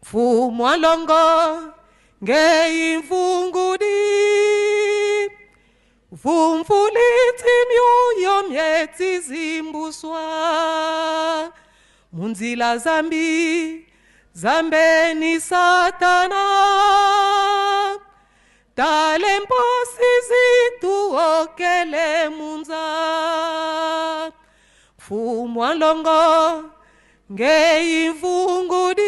Fumwalongo ngeimfungudi vumfuliti myuyo myeti zimbuswa munzila zambi zambeni satana talemposi zituokele munza Fumwalongo ngeimfungudi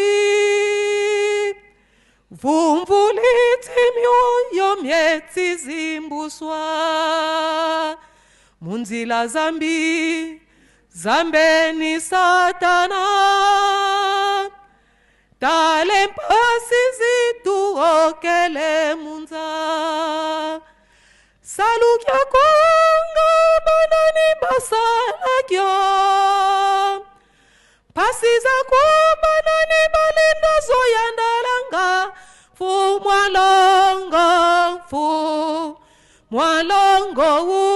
vumfuliti myuyo myeti zimbuswa munzila zambi zambeni satana talemposi zituokele munza salukya konga banani basalakyo pasiza kubanani balinda zoyandalanga Fumwalongo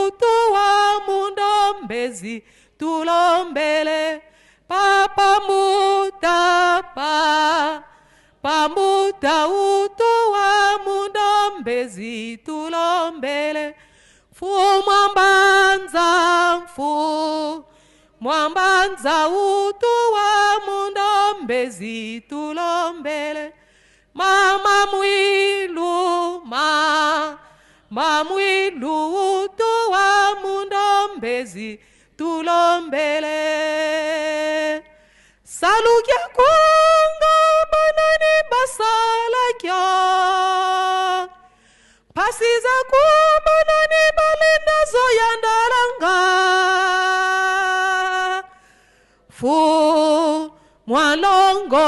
utuwa mundombezi tulombele pamuta utuwa mundombezi tulombele Fumwambanza utuwa mundombezi tulombele Mama mwilu utuwa mundombezi tulombele salukya kunga banani basalakya pasiza kubanani balinda zoyandalanga Fumwalongo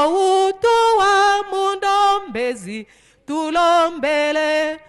utuwa mundombezi tulombele